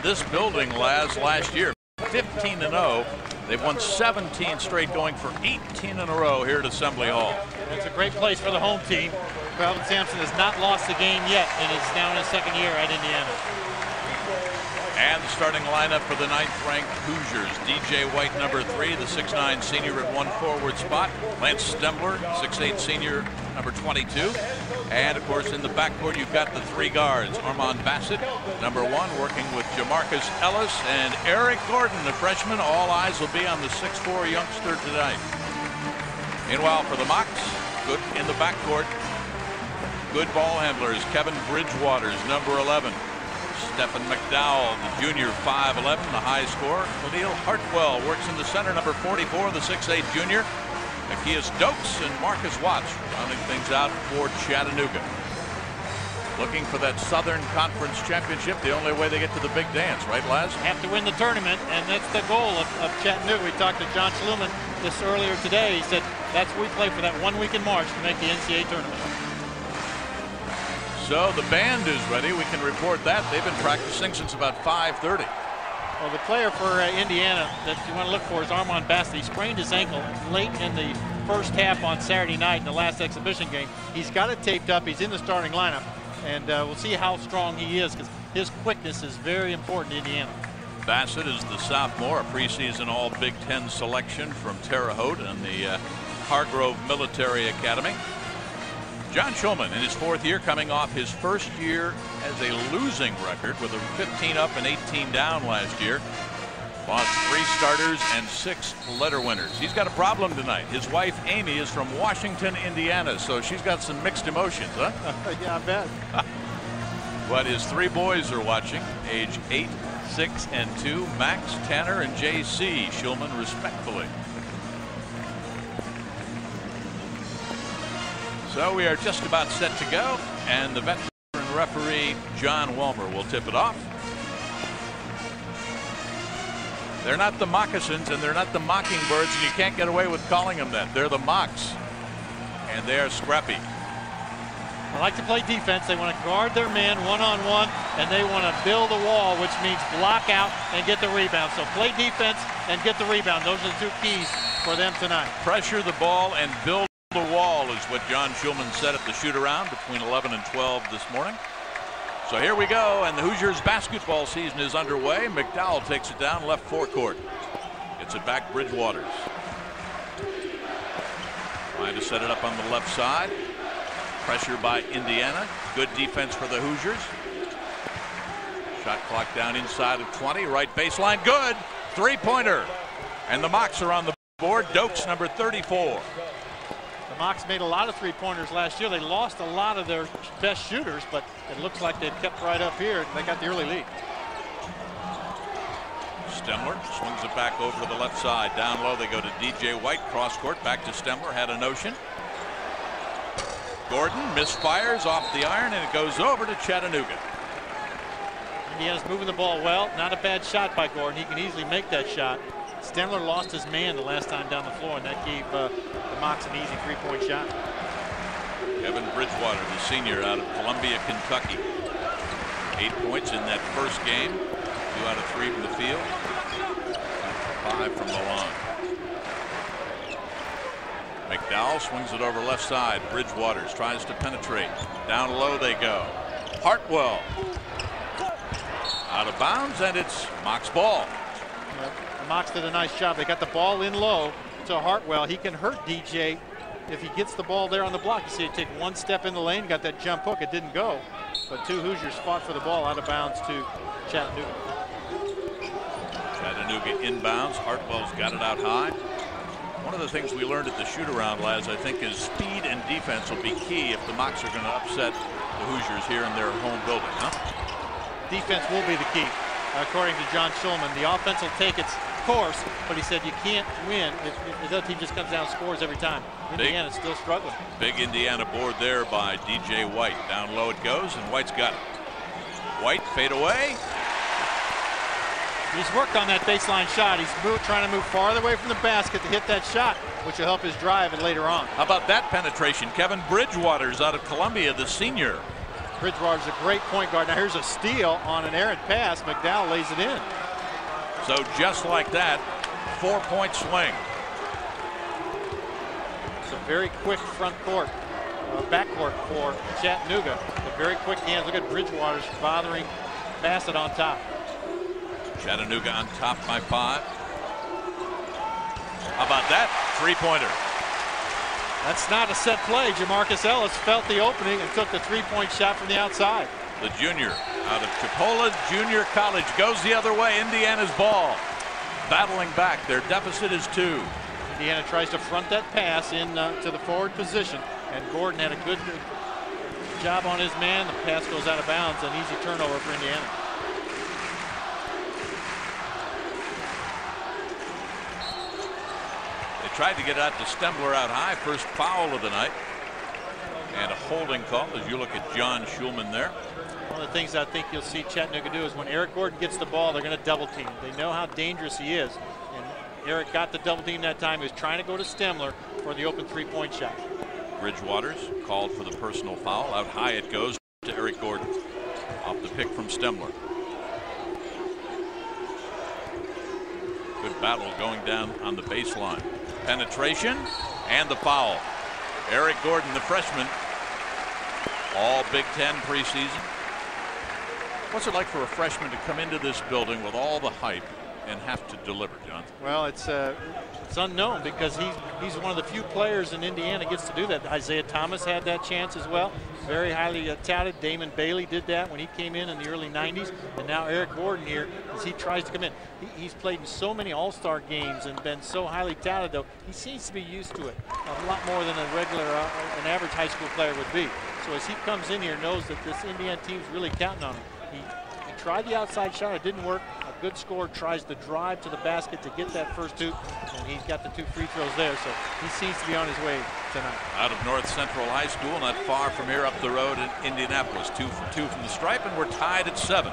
this building last year. 15-0. They've won 17 straight, going for 18 in a row here at Assembly Hall. It's a great place for the home team. Calvin Sampson has not lost the game yet and is now in his second year at Indiana. And the starting lineup for the 9th-ranked Hoosiers. DJ White, number 3, the 6'9 senior at 1 forward spot. Lance Stembler, 6'8 senior, number 22. And, of course, in the backcourt, you've got the 3 guards. Armand Bassett, number 1, working with Jamarcus Ellis and Eric Gordon, the freshman. All eyes will be on the 6'4 youngster tonight. Meanwhile, for the Mocs, good in the backcourt. Good ball handlers. Kevin Bridgewaters, number 11. Stephen McDowell, the junior, 5'11", the high scorer. Khalil Hartwell works in the center, number 44, the 6'8 junior. Akias Dokes and Marcus Watts rounding things out for Chattanooga. Looking for that Southern Conference championship, the only way they get to the big dance, right, Laz? Have to win the tournament, and that's the goal of Chattanooga. We talked to John Schluman this earlier today. He said that's what we play for, that 1 week in March to make the NCAA tournament. So the band is ready. We can report that. They've been practicing since about 5:30. Well, the player for Indiana that you want to look for is Armand Bassett. He sprained his ankle late in the first half on Saturday night in the last exhibition game. He's got it taped up. He's in the starting lineup. And we'll see how strong he is because his quickness is very important to Indiana. Bassett is the sophomore, a preseason all Big Ten selection from Terre Haute and the Hargrove Military Academy. John Schulman in his 4th year, coming off his first year as a losing record with a 15 up and 18 down last year. Lost 3 starters and 6 letter winners. He's got a problem tonight. His wife Amy is from Washington, Indiana, so she's got some mixed emotions, huh? Yeah, I bet. But his 3 boys are watching, age 8, 6, and 2, Max, Tanner, and JC. Schulman respectfully. So we are just about set to go, and the veteran referee John Walmer will tip it off. They're not the moccasins and they're not the mockingbirds, and you can't get away with calling them that. They're the Mocs, and they're scrappy. They like to play defense. They want to guard their man one-on-one, and they want to build a wall, which means block out and get the rebound. So play defense and get the rebound. Those are the 2 keys for them tonight. Pressure the ball and build the wall is what John Schulman said at the shoot-around between 11 and 12 this morning. So here we go, and the Hoosiers basketball season is underway. McDowell takes it down left forecourt. Gets it back, Bridgewaters. Trying to set it up on the left side. Pressure by Indiana. Good defense for the Hoosiers. Shot clock down inside of 20. Right baseline, good. 3-pointer. And the Mocs are on the board. Dokes, number 34. The Mocs made a lot of 3-pointers last year. They lost a lot of their best shooters, but it looks like they've kept right up here, and they got the early lead. Stembler swings it back over to the left side. Down low they go to DJ White. Cross court back to Stembler. Had a notion. Gordon misfires off the iron, and it goes over to Chattanooga. Indiana's moving the ball well. Not a bad shot by Gordon. He can easily make that shot. Stembler lost his man the last time down the floor, and that gave the Mocs an easy 3-point shot. Kevin Bridgewater, the senior out of Columbia, Kentucky. 8 points in that first game. 2 out of 3 from the field. 5 from the line. McDowell swings it over left side. Bridgewaters tries to penetrate. Down low they go. Hartwell. Out of bounds, and it's Mocs ball. Yep. The Mocs did a nice job. They got the ball in low to Hartwell. He can hurt DJ if he gets the ball there on the block. You see it take 1 step in the lane, got that jump hook. It didn't go, but 2 Hoosiers fought for the ball out of bounds to Chattanooga. Chattanooga inbounds. Hartwell's got it out high. One of the things we learned at the shoot-around, Laz, I think, is speed and defense will be key if the Mocs are going to upset the Hoosiers here in their home building, huh? Defense will be the key, according to John Schulman. The offense will take its course, but he said you can't win if the other team just comes down and scores every time. Indiana's still struggling. Big Indiana board there by DJ White. Down low it goes, and White's got it. White fade away. He's worked on that baseline shot. He's trying to move farther away from the basket to hit that shot, which will help his drive and later on. How about that penetration? Kevin Bridgewaters out of Columbia, the senior. Bridgewaters a great point guard. Now here's a steal on an errant pass. McDowell lays it in. So just like that, 4-point swing. It's a very quick front court, backcourt for Chattanooga. But very quick hands. Look at Bridgewaters bothering Bassett on top. Chattanooga on top by 5. How about that? 3-pointer. That's not a set play. Jamarcus Ellis felt the opening and took the 3-point shot from the outside. The junior out of Chipola Junior College goes the other way. Indiana's ball. Battling back. Their deficit is 2. Indiana tries to front that pass in to the forward position, and Gordon had a good job on his man. The pass goes out of bounds. An easy turnover for Indiana. Tried to get out to Stembler out high. First foul of the night. And a holding call as you look at John Schulman there. One of the things I think you'll see Chattanooga do is when Eric Gordon gets the ball, they're going to double team. They know how dangerous he is. And Eric got the double team that time. He was trying to go to Stembler for the open 3-point shot. Bridgewaters called for the personal foul. Out high it goes to Eric Gordon. Off the pick from Stembler. Good battle going down on the baseline. Penetration and the foul. Eric Gordon, the freshman, all Big Ten preseason. What's it like for a freshman to come into this building with all the hype and have to deliver, John? Well, it's unknown because he's one of the few players in Indiana gets to do that. Isaiah Thomas had that chance as well. Very highly touted. Damon Bailey did that when he came in the early 90s. And now Eric Gordon here, as he tries to come in. He's played in so many all-star games and been so highly touted, though. He seems to be used to it a lot more than an average high school player would be. So as he comes in here, knows that this Indiana team's really counting on him. He tried the outside shot. It didn't work. A good scorer tries to drive to the basket to get that first 2, and he's got the 2 free throws there, so he seems to be on his way tonight. Out of North Central High School, not far from here up the road in Indianapolis. 2 for 2 from the stripe, and we're tied at 7.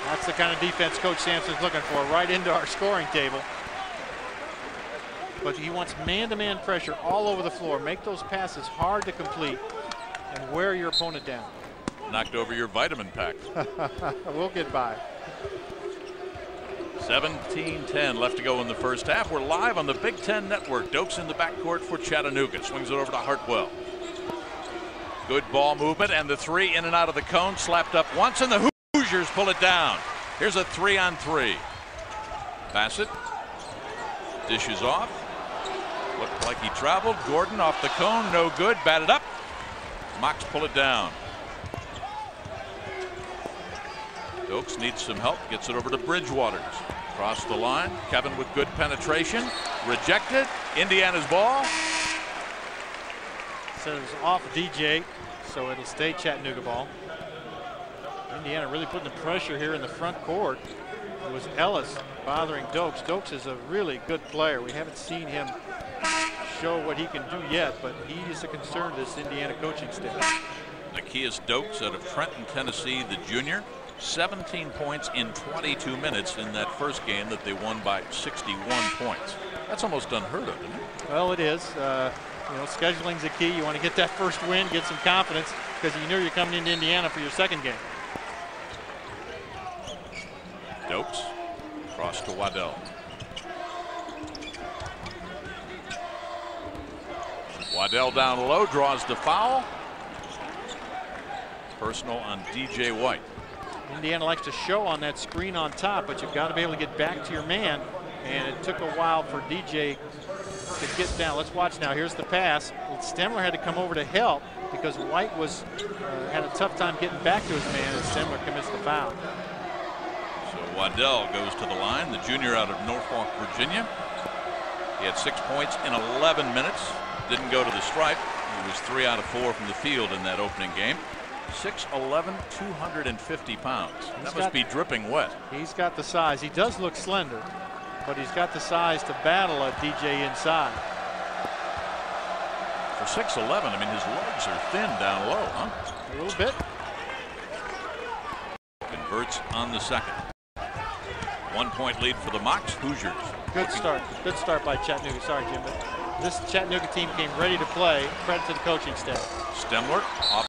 That's the kind of defense Coach Sampson's looking for, right into our scoring table. But he wants man-to-man pressure all over the floor. Make those passes hard to complete and wear your opponent down. Knocked over your vitamin pack. We'll get by. 17-10 left to go in the first half. We're live on the Big Ten Network. Dokes in the backcourt for Chattanooga. Swings it over to Hartwell. Good ball movement, and the 3 in and out of the cone. Slapped up once, and the Hoosiers pull it down. Here's a 3-on-3. Bassett dishes off. Looked like he traveled. Gordon off the cone. No good. Batted up. Mocs pull it down. Dokes needs some help. Gets it over to Bridgewaters. Across the line. Kevin with good penetration. Rejected. Indiana's ball. So it's off DJ, so it'll stay Chattanooga ball. Indiana really putting the pressure here in the front court. It was Ellis bothering Dokes. Dokes is a really good player. We haven't seen him show what he can do yet, but he is a concern to this Indiana coaching staff. Nikias Dokes out of Trenton, Tennessee, the junior. 17 points in 22 minutes in that first game that they won by 61 points. That's almost unheard of, isn't it? Well, it is. You know, scheduling's a key. You want to get that first win, get some confidence, because you know you're coming into Indiana for your second game. Dokes across to Waddell. Waddell down low, draws the foul. Personal on DJ White. Indiana likes to show on that screen on top, but you've got to be able to get back to your man, and it took a while for DJ to get down. Let's watch now. Here's the pass. Stembler had to come over to help because White was had a tough time getting back to his man, and Stembler commits the foul. So Waddell goes to the line, the junior out of Norfolk, Virginia. He had 6 points in 11 minutes. Didn't go to the stripe. He was 3 out of 4 from the field in that opening game. 6'11", 250 pounds. That must be dripping wet. He's got the size. He does look slender, but he's got the size to battle a DJ inside. For 6'11", I mean, his legs are thin down low, huh? A little bit. Converts on the second. 1 point lead for the Mocs. Hoosiers. Good start. Good start by Chattanooga. Sorry, Jim. This Chattanooga team came ready to play. Credit to the coaching staff. Stemler off